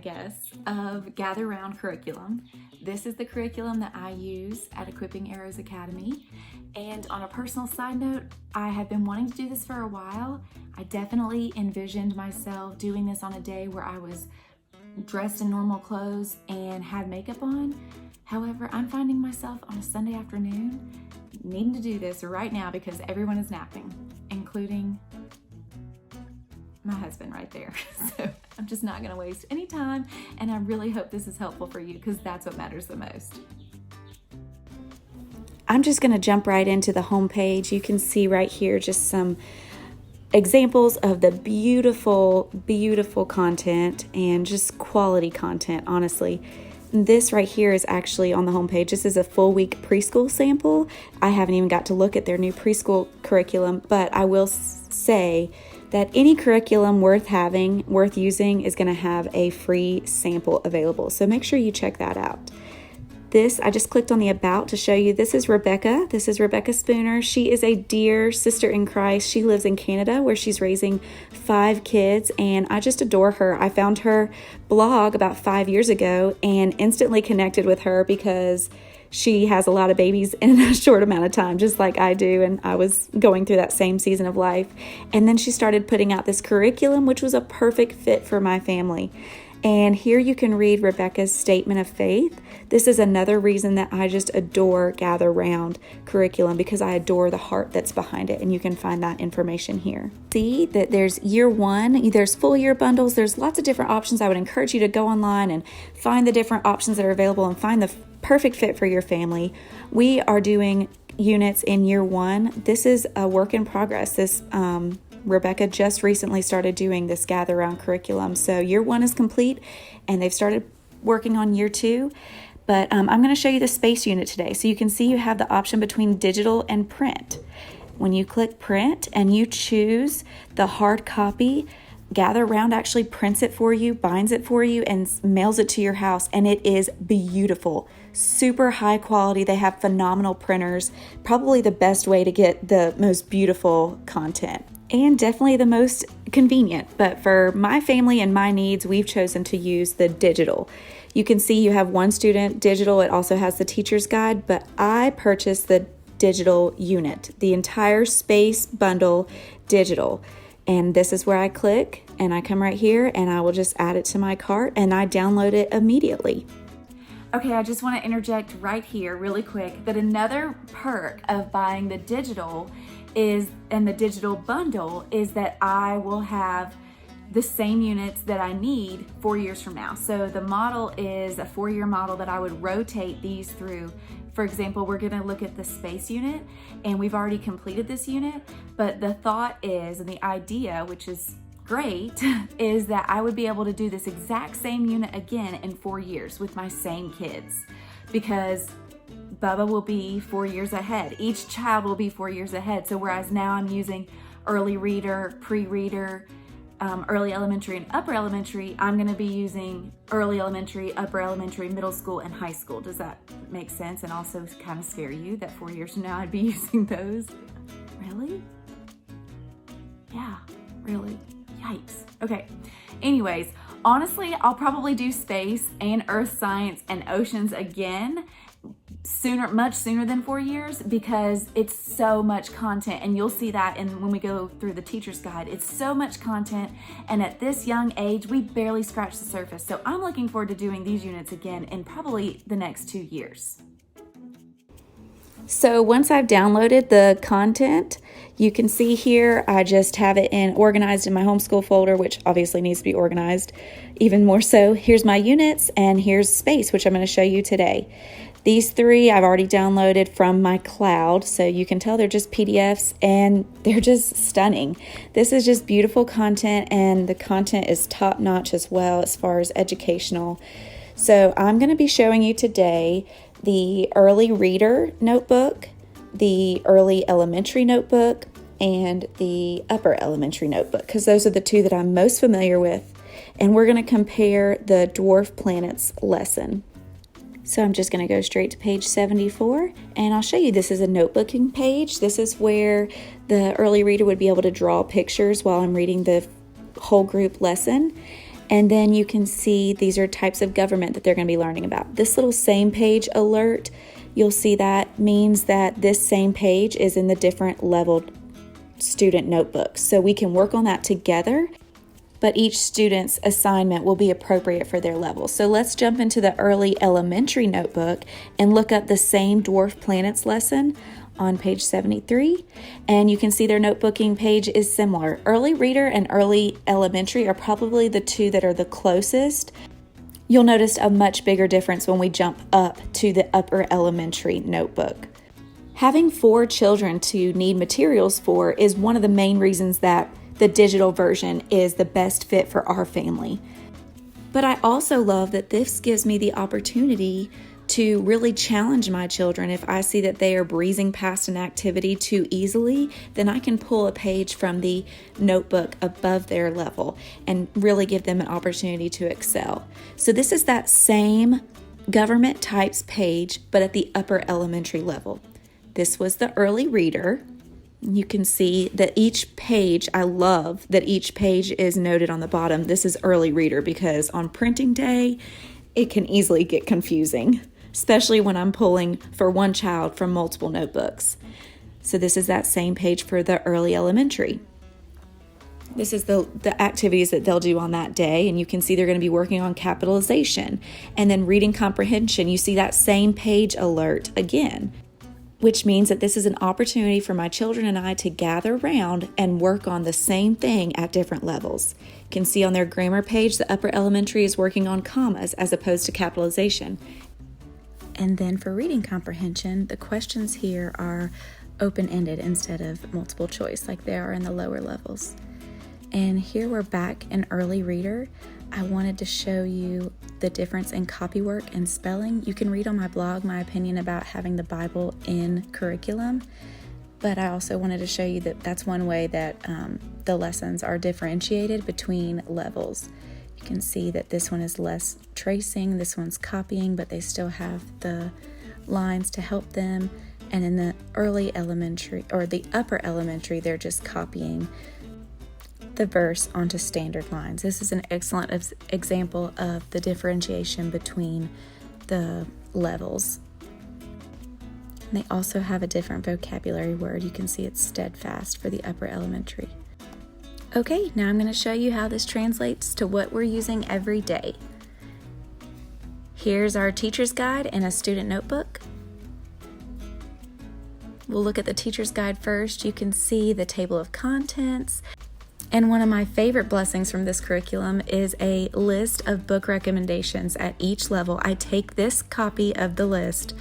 guess, of Gather Round curriculum. This is the curriculum that I use at Equipping Arrows Academy. And on a personal side note, I have been wanting to do this for a while. I definitely envisioned myself doing this on a day where I was dressed in normal clothes and had makeup on. However, I'm finding myself on a Sunday afternoon needing to do this right now because everyone is napping, including my husband right there. So I'm just not gonna waste any time, and I really hope this is helpful for you because that's what matters the most. I'm just gonna jump right into the home page. You can see right here just some examples of the beautiful, beautiful content and just quality content, honestly. This right here is actually on the homepage. This is a full week preschool sample. I haven't even got to look at their new preschool curriculum, but I will say that any curriculum worth having, worth using, is going to have a free sample available. So make sure you check that out. This, I just clicked on the About to show you. This is Rebecca. This is Rebecca Spooner. She is a dear sister in Christ. She lives in Canada where she's raising 5 kids, and I just adore her. I found her blog about 5 years ago and instantly connected with her because she has a lot of babies in a short amount of time, just like I do, and I was going through that same season of life. And then she started putting out this curriculum, which was a perfect fit for my family. And here you can read Rebecca's statement of faith. This is another reason that I just adore Gather Round curriculum, because I adore the heart that's behind it, and you can find that information here. See that there's year 1, there's full year bundles, there's lots of different options. I would encourage you to go online and find the different options that are available and find the perfect fit for your family. We are doing units in year 1. This is a work in progress. Rebecca just recently started doing this Gather Round curriculum. So year 1 is complete and they've started working on year 2. But I'm going to show you the space unit today. So you can see you have the option between digital and print. When you click print and you choose the hard copy, Gather Round actually prints it for you, binds it for you, and mails it to your house. And it is beautiful, super high quality. They have phenomenal printers, probably the best way to get the most beautiful content. And definitely the most convenient. But for my family and my needs, we've chosen to use the digital. You can see you have one student digital. It also has the teacher's guide, but I purchased the digital unit, the entire space bundle digital. And this is where I click and I come right here and I will just add it to my cart and I download it immediately. Okay, I just want to interject right here really quick that another perk of buying the digital and the digital bundle is that I will have the same units that I need 4 years from now. So the model is a 4-year model that I would rotate these through. For example, we're going to look at the space unit, and we've already completed this unit, but the thought is, and the idea, which is great, is that I would be able to do this exact same unit again in 4 years with my same kids, because Bubba will be 4 years ahead. Each child will be 4 years ahead. So whereas now I'm using early reader, pre-reader, early elementary and upper elementary, I'm going to be using early elementary, upper elementary, middle school, and high school. Does that make sense? And also kind of scare you that 4 years from now I'd be using those? Really? Yeah, really. Yikes. Okay. Anyways, honestly, I'll probably do space and earth science and oceans again much sooner than 4 years, because it's so much content, and you'll see that when we go through the teacher's guide. It's so much content, and at this young age we barely scratch the surface. So I'm looking forward to doing these units again in probably the next 2 years. So once I've downloaded the content, you can see here I just have it organized in my homeschool folder, which obviously needs to be organized even more so. Here's my units and here's space, which I'm going to show you today. These 3 I've already downloaded from my cloud, so you can tell they're just PDFs and they're just stunning. This is just beautiful content, and the content is top-notch as well as far as educational. So I'm going to be showing you today the early reader notebook, the early elementary notebook, and the upper elementary notebook, because those are the 2 that I'm most familiar with. And we're going to compare the Dwarf Planets lesson. So I'm just going to go straight to page 74, and I'll show you this is a notebooking page. This is where the early reader would be able to draw pictures while I'm reading the whole group lesson. And then you can see these are types of government that they're going to be learning about. This little same page alert, you'll see that means that this same page is in the different leveled student notebooks. So we can work on that together, but each student's assignment will be appropriate for their level. So let's jump into the early elementary notebook and look up the same dwarf planets lesson on page 73, and you can see their notebooking page is similar. Early reader and early elementary are probably the two that are the closest. You'll notice a much bigger difference when we jump up to the upper elementary notebook. Having 4 children to need materials for is one of the main reasons that the digital version is the best fit for our family. But I also love that this gives me the opportunity to really challenge my children. If I see that they are breezing past an activity too easily, then I can pull a page from the notebook above their level and really give them an opportunity to excel. So this is that same government types page, but at the upper elementary level. This was the early reader. You can see that each page, I love that each page is noted on the bottom. This is early reader because on printing day, it can easily get confusing, especially when I'm pulling for one child from multiple notebooks. So this is that same page for the early elementary. This is the activities that they'll do on that day, and you can see they're going to be working on capitalization. And then reading comprehension, you see that same page alert again, which means that this is an opportunity for my children and I to gather around and work on the same thing at different levels. You can see on their grammar page, the upper elementary is working on commas as opposed to capitalization. And then for reading comprehension, the questions here are open-ended instead of multiple choice like they are in the lower levels. And here we're back in early reader. I wanted to show you the difference in copywork and spelling. You can read on my blog my opinion about having the Bible in curriculum, but I also wanted to show you that that's one way that the lessons are differentiated between levels. You can see that this one is less tracing, this one's copying, but they still have the lines to help them. And in the early elementary or the upper elementary, they're just copying the verse onto standard lines. This is an excellent example of the differentiation between the levels. And they also have a different vocabulary word. You can see it's steadfast for the upper elementary. Okay, now I'm going to show you how this translates to what we're using every day. Here's our teacher's guide and a student notebook. We'll look at the teacher's guide first. You can see the table of contents. And one of my favorite blessings from this curriculum is a list of book recommendations at each level. I take this copy of the list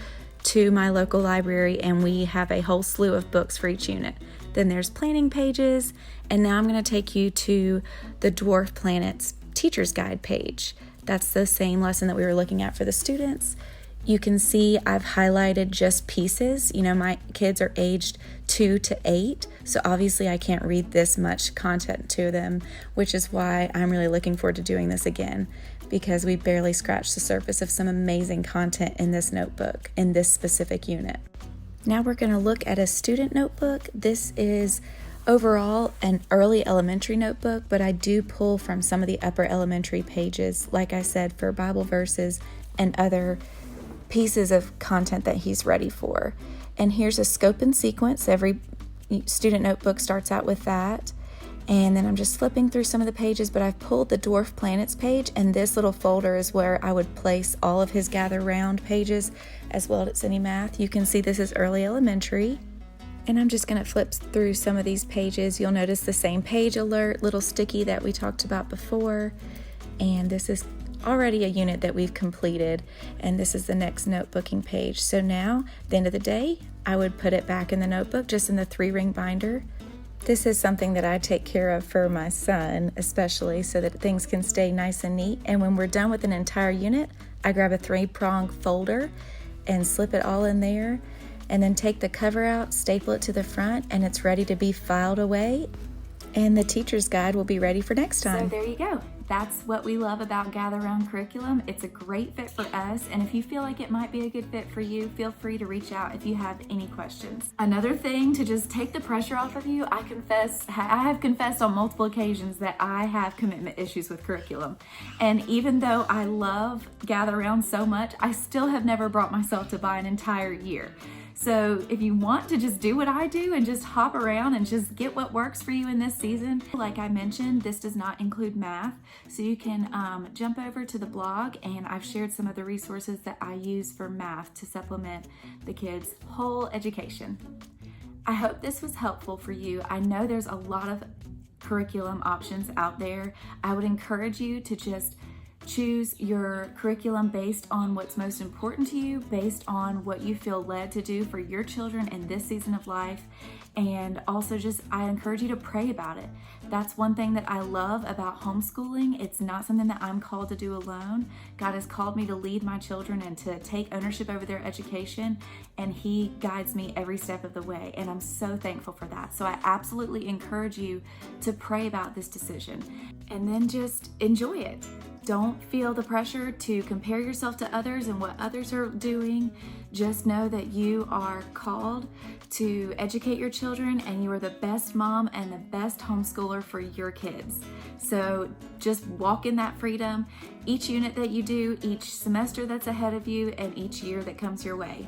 to my local library and we have a whole slew of books for each unit. Then there's planning pages, and now I'm going to take you to the Dwarf Planets Teacher's Guide page. That's the same lesson that we were looking at for the students. You can see I've highlighted just pieces. You know, my kids are aged 2 to 8, so obviously I can't read this much content to them, which is why I'm really looking forward to doing this again, because we barely scratched the surface of some amazing content in this notebook, in this specific unit. Now we're going to look at a student notebook. This is overall an early elementary notebook, but I do pull from some of the upper elementary pages, like I said, for Bible verses and other pieces of content that he's ready for. And here's a scope and sequence. Every student notebook starts out with that. And then I'm just flipping through some of the pages, but I've pulled the Dwarf Planets page, and this little folder is where I would place all of his Gather Round pages as well as any math. You can see this is early elementary. And I'm just going to flip through some of these pages. You'll notice the same page alert, little sticky that we talked about before. And this is already a unit that we've completed, and this is the next notebooking page. So now, at the end of the day, I would put it back in the notebook, just in the 3-ring binder. This is something that I take care of for my son, especially so that things can stay nice and neat. And when we're done with an entire unit, I grab a 3-prong folder and slip it all in there, and then take the cover out, staple it to the front, and it's ready to be filed away. And the teacher's guide will be ready for next time. So there you go. that's what we love about Gather Round Curriculum. It's a great fit for us, and if you feel like it might be a good fit for you, feel free to reach out if you have any questions. Another thing to just take the pressure off of you, I have confessed on multiple occasions that I have commitment issues with curriculum. And even though I love Gather Round so much, I still have never brought myself to buy an entire year. So if you want to just do what I do and just hop around and just get what works for you in this season, like I mentioned, this does not include math. So you can jump over to the blog, and I've shared some of the resources that I use for math to supplement the kids' whole education. I hope this was helpful for you. I know there's a lot of curriculum options out there. I would encourage you to just choose your curriculum based on what's most important to you, based on what you feel led to do for your children in this season of life. And also I encourage you to pray about it. That's one thing that I love about homeschooling. It's not something that I'm called to do alone. God has called me to lead my children and to take ownership over their education, and He guides me every step of the way. And I'm so thankful for that. So I absolutely encourage you to pray about this decision and then just enjoy it. Don't feel the pressure to compare yourself to others and what others are doing. Just know that you are called to educate your children, and you are the best mom and the best homeschooler for your kids. So just walk in that freedom each unit that you do, each semester that's ahead of you, and each year that comes your way.